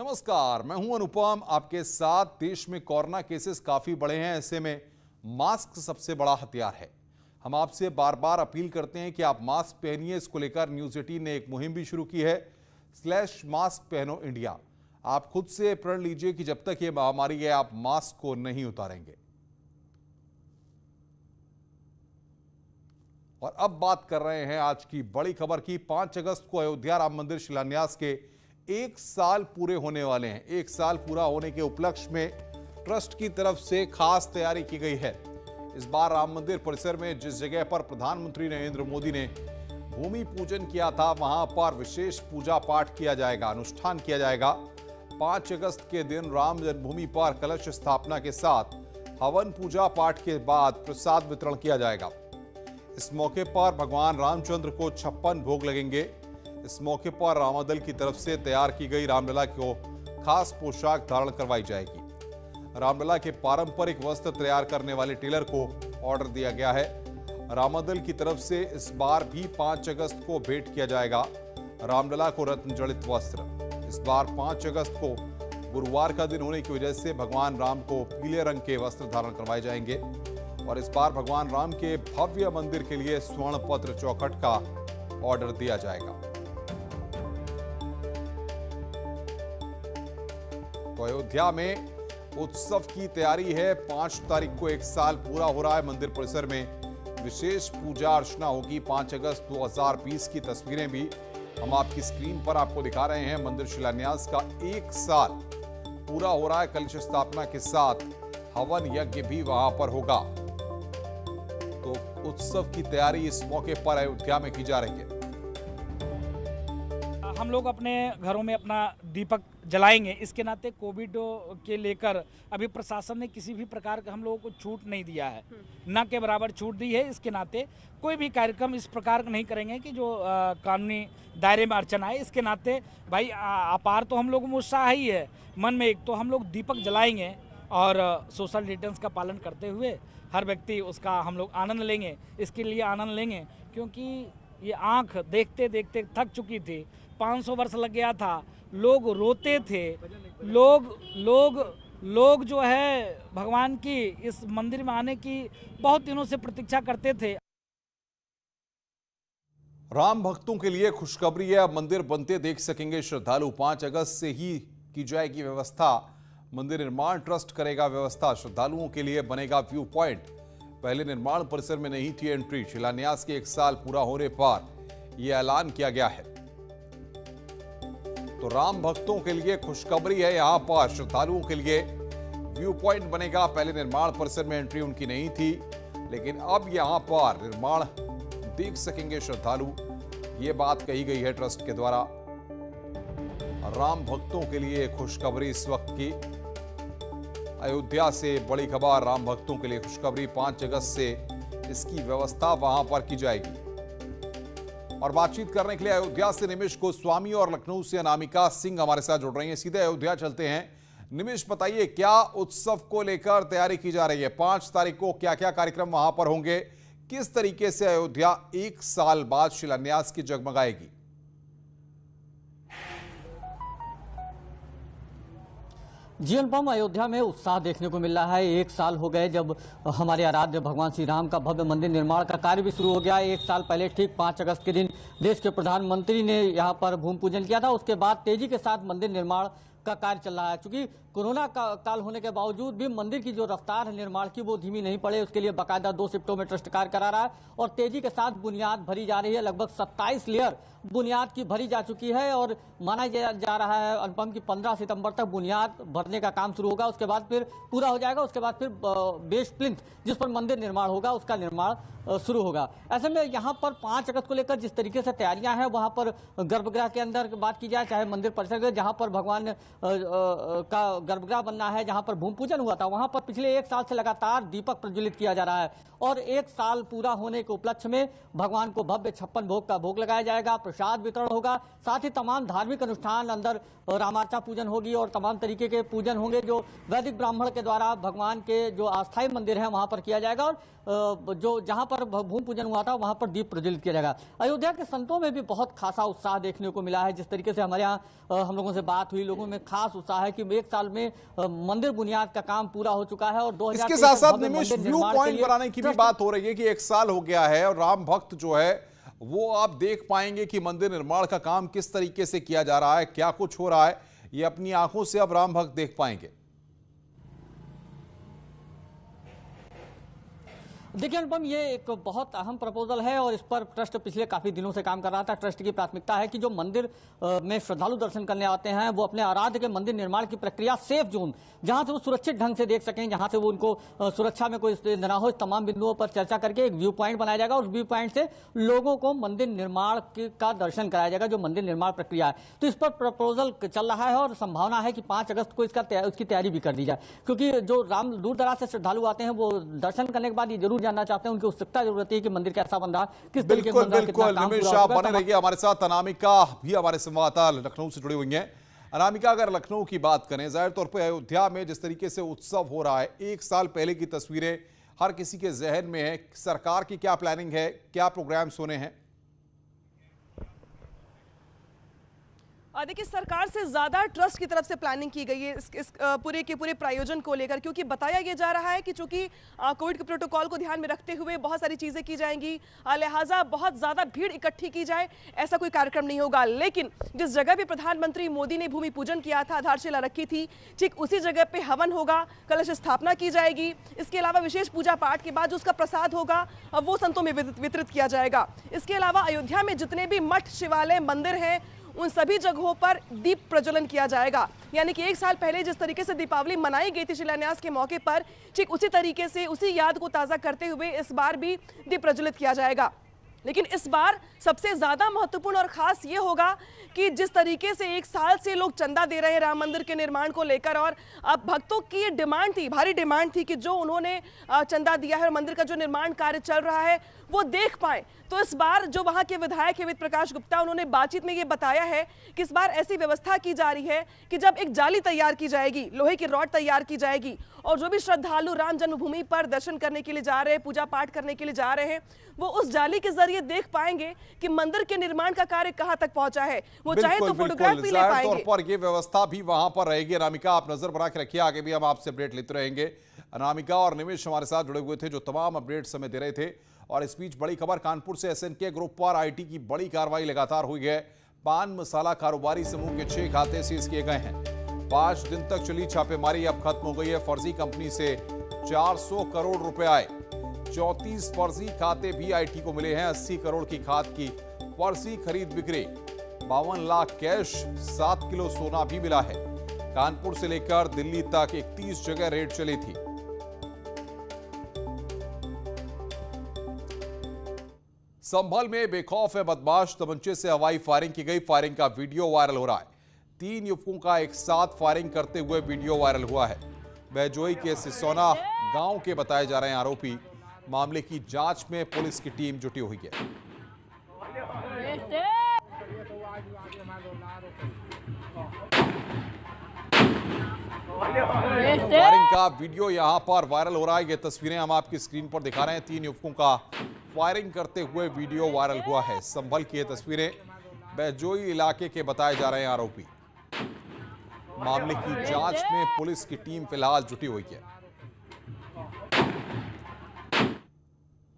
नमस्कार, मैं हूं अनुपम। आपके साथ। देश में कोरोना केसेस काफी बढ़े हैं, ऐसे में मास्क सबसे बड़ा हथियार है। हम आपसे बार बार अपील करते हैं कि आप मास्क पहनिए। इसको लेकर न्यूज 18 ने एक मुहिम भी शुरू की है, /मास्क पहनो इंडिया। आप खुद से प्रण लीजिए कि जब तक ये महामारी है आप मास्क को नहीं उतारेंगे। और अब बात कर रहे हैं आज की बड़ी खबर की। 5 अगस्त को अयोध्या राम मंदिर शिलान्यास के 1 साल पूरे होने वाले हैं। 1 साल पूरा होने के उपलक्ष्य में ट्रस्ट की तरफ से खास तैयारी की गई है। इस बार राम मंदिर परिसर में जिस जगह पर प्रधानमंत्री नरेंद्र मोदी ने भूमि पूजन किया था, वहां पर विशेष पूजा पाठ किया जाएगा, अनुष्ठान किया जाएगा। 5 अगस्त के दिन राम जन्मभूमि पर कलश स्थापना के साथ हवन पूजा पाठ के बाद प्रसाद वितरण किया जाएगा। इस मौके पर भगवान रामचंद्र को 56 भोग लगेंगे। इस मौके पर रामादल की तरफ से तैयार की गई रामलला को खास पोशाक धारण करवाई जाएगी। रामलला के पारंपरिक वस्त्र तैयार करने वाले टेलर को ऑर्डर दिया गया है। रामादल की तरफ से इस बार भी 5 अगस्त को भेंट किया जाएगा रामलला को रत्न जड़ित वस्त्र। इस बार 5 अगस्त को गुरुवार का दिन होने की वजह से भगवान राम को पीले रंग के वस्त्र धारण करवाए जाएंगे। और इस बार भगवान राम के भव्य मंदिर के लिए स्वर्ण पत्र चौखट का ऑर्डर दिया जाएगा। तो अयोध्या में उत्सव की तैयारी है। 5 तारीख को 1 साल पूरा हो रहा है। मंदिर परिसर में विशेष पूजा अर्चना होगी। 5 अगस्त 2020 की तस्वीरें भी हम आपकी स्क्रीन पर आपको दिखा रहे हैं। मंदिर शिलान्यास का 1 साल पूरा हो रहा है। कलश स्थापना के साथ हवन यज्ञ भी वहां पर होगा। तो उत्सव की तैयारी इस मौके पर अयोध्या में की जा रही है। हम लोग अपने घरों में अपना दीपक जलाएंगे। इसके नाते कोविड के लेकर अभी प्रशासन ने किसी भी प्रकार का हम लोगों को छूट नहीं दिया है, न के बराबर छूट दी है। इसके नाते कोई भी कार्यक्रम इस प्रकार का नहीं करेंगे कि जो कानूनी दायरे में अड़चन आए। इसके नाते भाई अपार तो हम लोगों में उत्साह ही है मन में। एक तो हम लोग दीपक जलाएंगे और सोशल डिस्टेंस का पालन करते हुए हर व्यक्ति उसका हम लोग आनंद लेंगे। इसके लिए आनंद लेंगे क्योंकि ये आँख देखते देखते थक चुकी थी। 500 वर्ष लग गया था, लोग रोते थे, लोग जो है भगवान की इस मंदिर में आने की बहुत दिनों से प्रतीक्षा करते थे। राम भक्तों के लिए खुशखबरी है, अब मंदिर बनते देख सकेंगे श्रद्धालु। 5 अगस्त से ही की जाएगी व्यवस्था। मंदिर निर्माण ट्रस्ट करेगा व्यवस्था। श्रद्धालुओं के लिए बनेगा व्यू पॉइंट। पहले निर्माण परिसर में नहीं थी एंट्री। शिलान्यास के 1 साल पूरा होने पर यह ऐलान किया गया है। तो राम भक्तों के लिए खुशखबरी है। यहां पर श्रद्धालुओं के लिए व्यू पॉइंट बनेगा। पहले निर्माण परिसर में एंट्री उनकी नहीं थी, लेकिन अब यहां पर निर्माण देख सकेंगे श्रद्धालु। ये बात कही गई है ट्रस्ट के द्वारा। राम भक्तों के लिए खुशखबरी इस वक्त की। अयोध्या से बड़ी खबर, राम भक्तों के लिए खुशखबरी। 5 अगस्त से इसकी व्यवस्था वहां पर की जाएगी। और बातचीत करने के लिए अयोध्या से निमिष गोस्वामी और लखनऊ से अनामिका सिंह हमारे साथ जुड़ रही हैं। सीधे अयोध्या चलते हैं। निमिष, बताइए क्या उत्सव को लेकर तैयारी की जा रही है? 5 तारीख को क्या क्या कार्यक्रम वहां पर होंगे? किस तरीके से अयोध्या 1 साल बाद शिलान्यास की जगमगाएगी? जी अनुपम, अयोध्या में उत्साह देखने को मिल रहा है। 1 साल हो गए जब हमारे आराध्य भगवान श्री राम का भव्य मंदिर निर्माण का कार्य भी शुरू हो गया है। 1 साल पहले ठीक 5 अगस्त के दिन देश के प्रधानमंत्री ने यहाँ पर भूमि पूजन किया था। उसके बाद तेजी के साथ मंदिर निर्माण का कार्य चल रहा है। चूंकि कोरोना काल होने के बावजूद भी मंदिर की जो रफ्तार है निर्माण की वो धीमी नहीं पड़े, उसके लिए बाकायदा 2 शिफ्टों में ट्रस्ट कार्य करा रहा है और तेजी के साथ बुनियाद भरी जा रही है। लगभग 27 लेयर बुनियाद की भरी जा चुकी है और माना जा रहा है अनुपम की 15 सितंबर तक बुनियाद भरने का काम शुरू होगा। उसके बाद फिर पूरा हो जाएगा। उसके बाद फिर बेस प्लिंथ जिस पर मंदिर निर्माण होगा उसका निर्माण शुरू होगा। ऐसे में यहाँ पर 5 अगस्त को लेकर जिस तरीके से तैयारियां हैं, वहां पर गर्भगृह के अंदर बात की जाए, चाहे मंदिर परिसर जहां पर भगवान का गर्भगृह बनना है, जहां पर भूमि पूजन हुआ था, वहां पर पिछले 1 साल से लगातार दीपक प्रज्वलित किया जा रहा है और 1 साल पूरा होने के उपलक्ष्य में भगवान को भव्य 56 भोग का भोग लगाया जाएगा, प्रसाद वितरण होगा, साथ ही तमाम धार्मिक अनुष्ठान अंदर रामार्चा पूजन होगी और तमाम तरीके के पूजन होंगे जो वैदिक ब्राह्मण के द्वारा भगवान के जो अस्थायी मंदिर है वहां पर किया जाएगा और जो जहां पर भूमि पूजन हुआ था वहां पर दीप प्रज्वलित किया जाएगा। अयोध्या के संतों में भी बहुत खासा उत्साह देखने को मिला है। जिस तरीके से हमारे यहाँ हम लोगों से बात हुई, लोगों में खास उत्साह है कि एक साल में मंदिर बुनियाद का काम पूरा हो चुका है और 2023 इसके साथ साथ भव्य निमिष मंदिर व्यू निर्माण के पॉइंट लिए बनाने की भी बात हो रही है कि 1 साल हो गया है और राम भक्त जो है वो आप देख पाएंगे कि मंदिर निर्माण का काम किस तरीके से किया जा रहा है, क्या कुछ हो रहा है, ये अपनी आंखों से अब राम भक्त देख पाएंगे। देखिए अनुपम, ये एक बहुत अहम प्रपोजल है और इस पर ट्रस्ट पिछले काफी दिनों से काम कर रहा था। ट्रस्ट की प्राथमिकता है कि जो मंदिर में श्रद्धालु दर्शन करने आते हैं वो अपने आराध्य के मंदिर निर्माण की प्रक्रिया सेफ जोन, जहां से वो सुरक्षित ढंग से देख सकें, जहां से वो उनको सुरक्षा में कोई न हो, इस तमाम बिंदुओं पर चर्चा करके एक व्यू पॉइंट बनाया जाएगा और उस व्यू पॉइंट से लोगों को मंदिर निर्माण का दर्शन कराया जाएगा, जो मंदिर निर्माण प्रक्रिया है। तो इस पर प्रपोजल चल रहा है और संभावना है कि 5 अगस्त को उसकी तैयारी भी कर दी जाए, क्योंकि जो राम दूर दराज से श्रद्धालु आते हैं वो दर्शन करने के बाद ये जरूर जानना चाहते हैं, उनकी उत्सुकता जरूरत है कि मंदिर कैसा बन रहा है, किस तरीके बिल्कुल बिल्कुल निमिष आप बने रहिए हमारे साथ। अनामिका भी हमारे संवाददाता लखनऊ से जुड़ी हुई हैं। अनामिका, अगर लखनऊ की बात करें, जाहिर तौर पर अयोध्या में जिस तरीके से उत्सव हो रहा है, 1 साल पहले की तस्वीरें हर किसी के जहन में है। सरकार की क्या प्लानिंग है, क्या प्रोग्राम्स होने हैं? देखिए, सरकार से ज्यादा ट्रस्ट की तरफ से प्लानिंग की गई है इस पूरे के पूरे प्रायोजन को लेकर, क्योंकि बताया यह जा रहा है कि चूंकि कोविड के प्रोटोकॉल को ध्यान में रखते हुए बहुत सारी चीजें की जाएंगी, लिहाजा बहुत ज्यादा भीड़ इकट्ठी की जाए ऐसा कोई कार्यक्रम नहीं होगा। लेकिन जिस जगह पे प्रधानमंत्री मोदी ने भूमि पूजन किया था, आधारशिला रखी थी, ठीक उसी जगह पे हवन होगा, कलश स्थापना की जाएगी। इसके अलावा विशेष पूजा पाठ के बाद जो उसका प्रसाद होगा वो संतों में वितरित किया जाएगा। इसके अलावा अयोध्या में जितने भी मठ, शिवालय, मंदिर हैं, उन सभी जगहों पर दीप प्रज्वलन किया जाएगा। यानी कि 1 साल पहले जिस तरीके से दीपावली मनाई गई थी शिलान्यास के मौके पर, ठीक उसी तरीके से उसी याद को ताज़ा करते हुए इस बार भी दीप प्रज्वलित किया जाएगा। लेकिन इस बार सबसे ज्यादा महत्वपूर्ण और खास ये होगा कि जिस तरीके से 1 साल से लोग चंदा दे रहे हैं राम मंदिर के निर्माण को लेकर, और अब भक्तों की ये डिमांड थी, भारी डिमांड थी कि जो उन्होंने चंदा दिया है और मंदिर का जो निर्माण कार्य चल रहा है वो देख पाए। तो इस बार जो वहां के विधायक है वेद प्रकाश गुप्ता, उन्होंने बातचीत में ये बताया है कि इस बार ऐसी व्यवस्था की जा रही है कि जब एक जाली तैयार की जाएगी, लोहे की रॉड तैयार की जाएगी, और जो भी श्रद्धालु राम जन्मभूमि पर दर्शन करने के लिए जा रहे हैं, पूजा पाठ करने के लिए जा रहे हैं, वो उस जाली के जरिए देख पाएंगे कि मंदिर के निर्माण का कार्य कहां तक पहुंचा है। वो चाहे तो फोटोग्राफ भी ले पाएंगे। तौर पर ये व्यवस्था भी वहां पर रहेगी। अनामिका, आप नजर बना के रखिए, आगे भी हम आपसे अपडेट लेते रहेंगे। अनामिका और निमिष हमारे साथ जुड़े हुए थे, जो तमाम अपडेट्स हमें दे रहे थे। और इस बीच बड़ी खबर कानपुर से, SNK ग्रुप पर IT की बड़ी कार्रवाई लगातार हुई है। पान मसाला कारोबारी समूह के 6 खाते सीज किए गए हैं। 5 दिन तक चली छापेमारी अब खत्म हो गई है। फर्जी कंपनी से 400 करोड़ रुपए आए। 34 फर्जी खाते भी IT को मिले हैं। 80 करोड़ की खाद की फर्जी खरीद बिक्री, 52 लाख कैश, 7 किलो सोना भी मिला है। कानपुर से लेकर दिल्ली तक 31 जगह रेड चली थी। संभल में बेखौफ है बदमाश, तमंचे से हवाई फायरिंग की गई। फायरिंग का वीडियो वायरल हो रहा है। 3 युवकों का एक साथ फायरिंग करते हुए वीडियो वायरल हुआ है। बहजोई के सिसोना गांव के बताए जा रहे हैं आरोपी। मामले की जांच में पुलिस की टीम जुटी हुई है। फायरिंग का वीडियो यहां पर वायरल हो रहा है। ये तस्वीरें हम आपकी स्क्रीन पर दिखा रहे हैं। 3 युवकों का फायरिंग करते हुए वीडियो वायरल हुआ है। संभल की ये तस्वीरें, बहजोई इलाके के बताए जा रहे हैं आरोपी। मामले की जांच में पुलिस की टीम फिलहाल जुटी हुई है।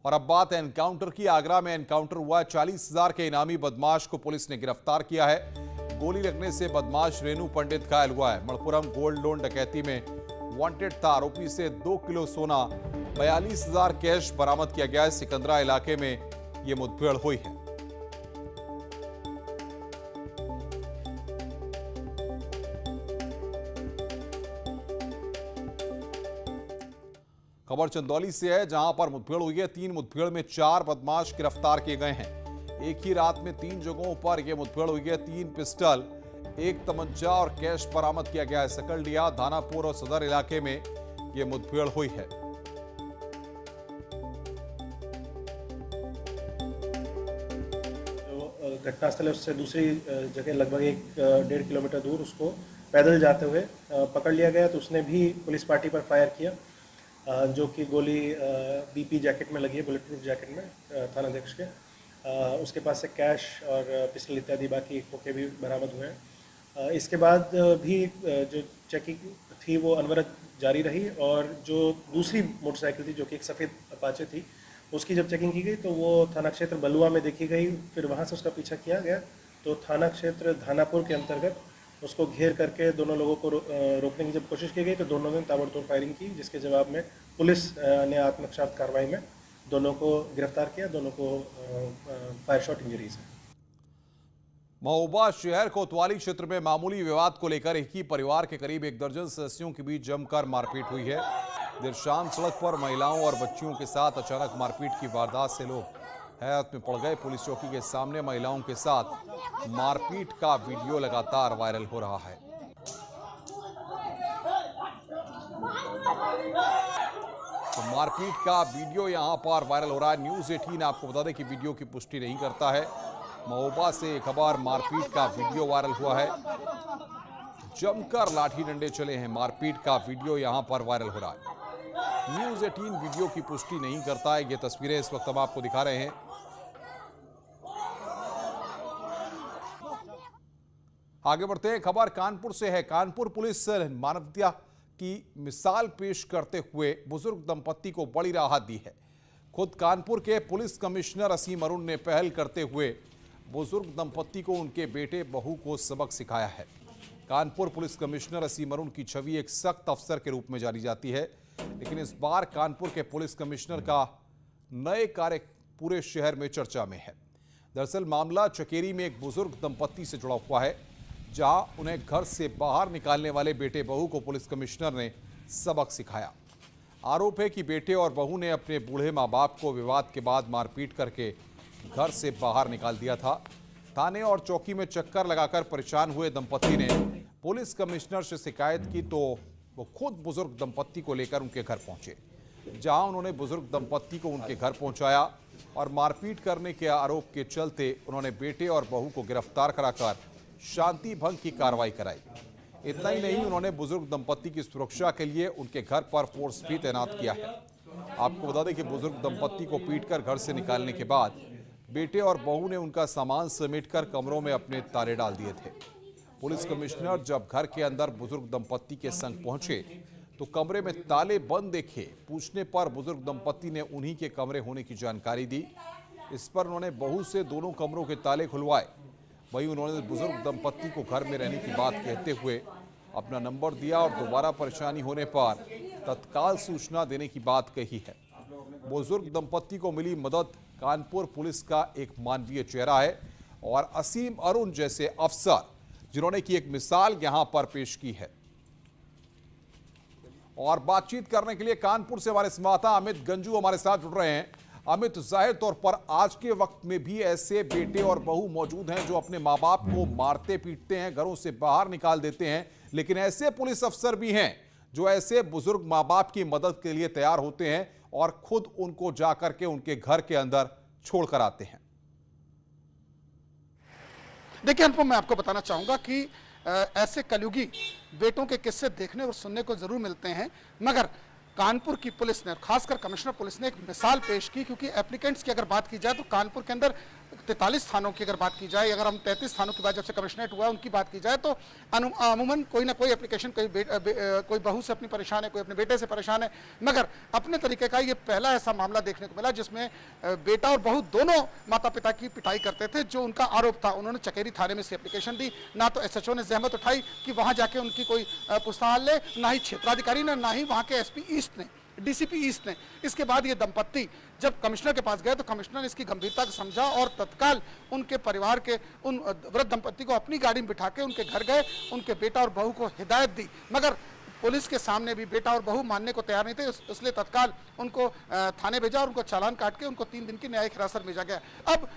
और अब बात है एनकाउंटर की। आगरा में एनकाउंटर हुआ। 40,000 के इनामी बदमाश को पुलिस ने गिरफ्तार किया है। गोली लगने से बदमाश रेनू पंडित घायल हुआ है। मणपुरम गोल्ड लोन डकैती में वांटेड था। आरोपी से 2 किलो सोना, 42,000 कैश बरामद किया गया है। सिकंदरा इलाके में यह मुठभेड़ हुई है। खबर चंदौली से है, जहां पर मुठभेड़ हुई है। 3 मुठभेड़ में 4 बदमाश गिरफ्तार किए गए हैं। एक ही रात में 3 जगहों पर यह मुठभेड़ हुई है। 3 पिस्टल, 1 तमंचा और कैश बरामद किया गया है। सकलडिया, दानापुर और सदर इलाके में यह मुठभेड़ हुई है। घटनास्थल है उससे दूसरी जगह लगभग 1-1.5 किलोमीटर दूर उसको पैदल जाते हुए पकड़ लिया गया। तो उसने भी पुलिस पार्टी पर फायर किया, जो कि गोली BP जैकेट में लगी है, बुलेट प्रूफ जैकेट में थानाध्यक्ष के। उसके पास से कैश और पिस्टल इत्यादि बाकी खोखे भी बरामद हुए हैं। इसके बाद भी जो चेकिंग थी वो अनवरत जारी रही, और जो दूसरी मोटरसाइकिल थी जो कि एक सफ़ेद अपाचे थी, उसकी जब चेकिंग की गई तो वो थाना क्षेत्र बलुआ में देखी गई। फिर वहाँ से उसका पीछा किया गया तो थाना क्षेत्र धानापुर के अंतर्गत उसको घेर करके दोनों लोगों को रोकने की जब कोशिश की गई तो दोनों ने ताबड़तोड़ फायरिंग की, जिसके जवाब में पुलिस ने आत्मरक्षा कार्रवाई में दोनों को गिरफ्तार किया। दोनों को फायर शॉट इंजरीज है। महोबा शहर कोतवाली क्षेत्र में मामूली विवाद को लेकर एक ही परिवार के करीब 1 दर्जन सदस्यों के बीच जमकर मारपीट हुई है। देर शाम सड़क पर महिलाओं और बच्चियों के साथ अचानक मारपीट की वारदात से लोग हैरत में पड़ गए। पुलिस चौकी के सामने महिलाओं के साथ मारपीट का वीडियो लगातार वायरल हो रहा है। तो मारपीट का वीडियो यहां पर वायरल हो रहा है। न्यूज़ 18 आपको बता दें कि वीडियो की पुष्टि नहीं करता है। महोबा से खबर मारपीट का वीडियो वायरल हुआ है। जमकर लाठी डंडे चले हैं। मारपीट का वीडियो यहां पर वायरल हो रहा है। न्यूज़ 18 वीडियो की पुष्टि नहीं करता है। ये तस्वीरें इस वक्त हम आपको दिखा रहे हैं। आगे बढ़ते हैं, खबर कानपुर से है। कानपुर पुलिस मानवता की मिसाल पेश करते हुए बुजुर्ग दंपत्ति को बड़ी राहत दी है। खुद कानपुर के पुलिस कमिश्नर असीम अरुण ने पहल करते हुए बुजुर्ग दंपत्ति को उनके बेटे बहू को सबक सिखाया है। कानपुर पुलिस कमिश्नर असीम अरुण की छवि एक सख्त अफसर के रूप में जानी जाती है, लेकिन इस बार कानपुर के पुलिस कमिश्नर का नए कार्य पूरे शहर में चर्चा में है। दरअसल मामला चकेरी में एक बुजुर्ग दंपत्ति से जुड़ा हुआ है, जहां उन्हें घर से बाहर निकालने वाले बेटे बहू को पुलिस कमिश्नर ने सबक सिखाया। आरोप है कि बेटे और बहू ने अपने बूढ़े मां बाप को विवाद के बाद मारपीट करके घर से बाहर निकाल दिया था। थाने और चौकी में चक्कर लगाकर परेशान हुए दंपत्ति ने पुलिस कमिश्नर से शिकायत की तो वो खुद बुजुर्ग दंपत्ति को लेकर उनके घर पहुंचे, जहां उन्होंने बुजुर्ग दंपत्ति को उनके घर पहुंचाया और मारपीट करने के आरोप के चलते उन्होंने बेटे और बहू को गिरफ्तार कराकर शांति भंग की कार्रवाई कराई। इतना ही नहीं, उन्होंने बुजुर्ग दंपत्ति की सुरक्षा के लिए उनके घर पर फोर्स भी तैनात किया है। आपको बता दें कि बुजुर्ग दंपत्ति को पीटकर घर से निकालने के बाद बेटे और बहू ने उनका सामान समेटकर कमरों में अपने ताले डाल दिए थे। पुलिस कमिश्नर जब घर के अंदर बुजुर्ग दंपत्ति के संग पहुंचे तो कमरे में ताले बंद देखे। पूछने पर बुजुर्ग दंपत्ति ने उन्हीं के कमरे होने की जानकारी दी। इस पर उन्होंने बहू से दोनों कमरों के ताले खुलवाए। वहीं उन्होंने बुजुर्ग दंपत्ति को घर में रहने की बात कहते हुए अपना नंबर दिया और दोबारा परेशानी होने पर तत्काल सूचना देने की बात कही है। बुजुर्ग दंपत्ति को मिली मदद कानपुर पुलिस का एक मानवीय चेहरा है और असीम अरुण जैसे अफसर जिन्होंने की एक मिसाल यहां पर पेश की है। और बातचीत करने के लिए कानपुर से हमारे संवाददाता अमित गंजू हमारे साथ जुड़ रहे हैं। अमित, जाहिर तौर पर आज के वक्त में भी ऐसे बेटे और बहू मौजूद हैं जो अपने माँ बाप को मारते पीटते हैं, घरों से बाहर निकाल देते हैं, लेकिन ऐसे पुलिस अफसर भी हैं जो ऐसे बुजुर्ग माँ बाप की मदद के लिए तैयार होते हैं और खुद उनको जाकर के उनके घर के अंदर छोड़ कर आते हैं। देखिए अनुपम, मैं आपको बताना चाहूंगा कि ऐसे कलयुगी बेटों के किस्से देखने और सुनने को जरूर मिलते हैं, मगर कानपुर की पुलिस ने, खासकर कमिश्नर पुलिस ने एक मिसाल पेश की। क्योंकि एप्लीकेंट्स की अगर बात की जाए तो कानपुर के अंदर 43 थानों की अगर बात की जाए, अगर हम 33 थानों की बात जब से कमिश्नरेट हुआ उनकी बात की जाए तो अमूमन कोई ना कोई एप्लीकेशन कोई बहू से अपनी परेशान है, कोई अपने बेटे से परेशान है, मगर अपने तरीके का ये पहला ऐसा मामला देखने को मिला जिसमें बेटा और बहू दोनों माता पिता की पिटाई करते थे। जो उनका आरोप था, उन्होंने चकेरी थाने में से एप्लीकेशन दी, ना तो SHO ने जहमत उठाई कि वहां जाके उनकी कोई पूछताछ ले, ना ही क्षेत्राधिकारी ने, ना ही वहां के SP ईस्ट ने, DCP ईस्ट ने। इसके बाद ये दंपत्ति जब कमिश्नर के पास गए तो कमिश्नर ने इसकी गंभीरता को समझा और तत्काल उनके परिवार के उन वृद्ध दंपत्ति को अपनी गाड़ी में बिठा के उनके घर गए, उनके बेटा और बहू को हिदायत दी। मगर पुलिस के सामने भी बेटा और बहू मानने को तैयार नहीं थे, इसलिए तत्काल उनको थाने भेजा और उनको चालान काट के उनको 3 दिन की न्यायिक हिरासत में भेजा गया। अब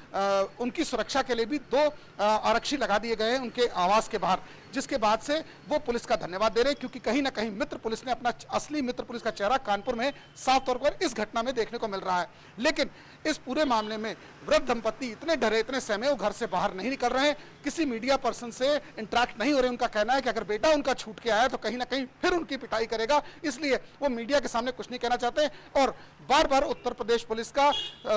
उनकी सुरक्षा के लिए भी 2 आरक्षी लगा दिए गए हैं उनके आवास के बाहर, जिसके बाद से वो पुलिस का धन्यवाद दे रहे हैं, क्योंकि कहीं ना कहीं मित्र पुलिस ने अपना असली मित्र पुलिस का चेहरा कानपुर में साफ तौर पर इस घटना में देखने को मिल रहा है। लेकिन इस पूरे मामले में वृद्ध दंपत्ति इतने डरे, इतने सहमे, वो घर से बाहर नहीं निकल रहे हैं, किसी मीडिया पर्सन से इंटरेक्ट नहीं हो रहे। उनका कहना है कि अगर बेटा उनका छूट के आया तो कहीं ना कहीं फिर उनकी पिटाई करेगा, इसलिए वो मीडिया के सामने कुछ नहीं कहना चाहते और बार बार उत्तर प्रदेश पुलिस का,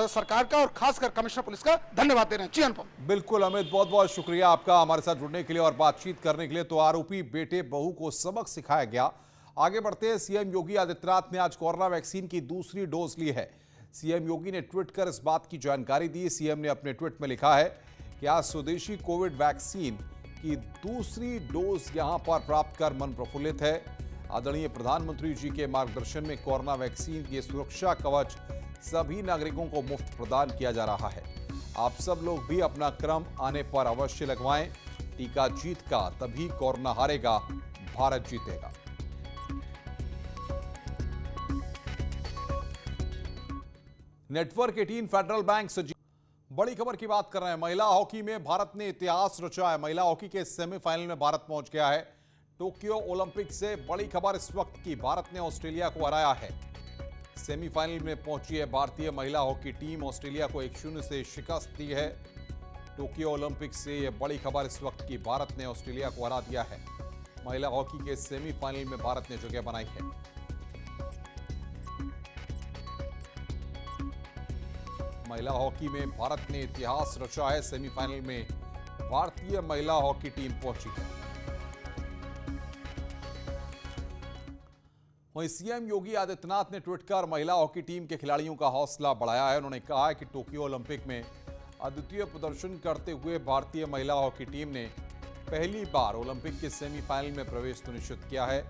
सरकार का और खासकर कमिश्नर पुलिस का धन्यवाद दे रहे हैं। जी अनुपम। बिल्कुल अमित, बहुत बहुत शुक्रिया आपका हमारे साथ जुड़ने के लिए और बातचीत करने के लिए। तो आरोपी बेटे बहू को सबक सिखाया गया। आगे बढ़ते हैं, सीएम योगी आदित्यनाथ ने आज कोरोना वैक्सीन की दूसरी डोज ली है। सीएम योगी ने ट्वीट कर इस बात की जानकारी दी। सीएम ने अपने ट्वीट में लिखा है कि आज स्वदेशी कोविड वैक्सीन की दूसरी डोज यहां पर प्राप्त कर मन प्रफुल्लित है। आदरणीय प्रधानमंत्री जी के मार्गदर्शन में कोरोना वैक्सीन की सुरक्षा कवच सभी नागरिकों को मुफ्त प्रदान किया जा रहा है। आप सब लोग भी अपना क्रम आने पर अवश्य लगवाएं। टीका जीत का, तभी कोरोना हारेगा, भारत जीतेगा। नेटवर्क 18 फेडरल बैंक से बड़ी खबर की बात कर रहे हैं। महिला हॉकी में भारत ने इतिहास रचा है। महिला हॉकी के सेमीफाइनल में भारत पहुंच गया है। टोक्यो ओलंपिक से बड़ी खबर इस वक्त की, भारत ने ऑस्ट्रेलिया को हराया है। सेमीफाइनल में पहुंची है भारतीय महिला हॉकी टीम। ऑस्ट्रेलिया को 1-0 से शिकस्त दी है। टोक्यो ओलंपिक से यह बड़ी खबर इस वक्त की, भारत ने ऑस्ट्रेलिया को हरा दिया है। महिला हॉकी के सेमीफाइनल में भारत ने जगह बनाई है। महिला हॉकी में भारत ने इतिहास रचा है। सेमीफाइनल में भारतीय महिला हॉकी टीम पहुंची है। वहीं सीएम योगी आदित्यनाथ ने ट्वीट कर महिला हॉकी टीम के खिलाड़ियों का हौसला बढ़ाया है। उन्होंने कहा है कि टोक्यो ओलंपिक में अद्वितीय प्रदर्शन करते हुए भारतीय महिला हॉकी टीम ने पहली बार ओलंपिक के सेमीफाइनल में प्रवेश सुनिश्चित किया है।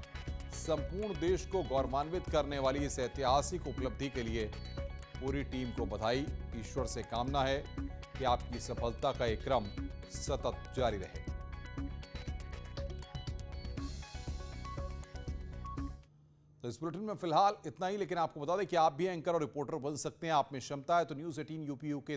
संपूर्ण देश को गौरवान्वित करने वाली इस ऐतिहासिक उपलब्धि के लिए पूरी टीम को बधाई। ईश्वर से कामना है कि आपकी सफलता का एक क्रम सतत जारी रहे। तो इस बुलेटिन में फिलहाल इतना ही, लेकिन आपको बता दें कि आप भी एंकर और रिपोर्टर बन सकते हैं। आप में क्षमता है तो न्यूज़ 18 यूपीयू के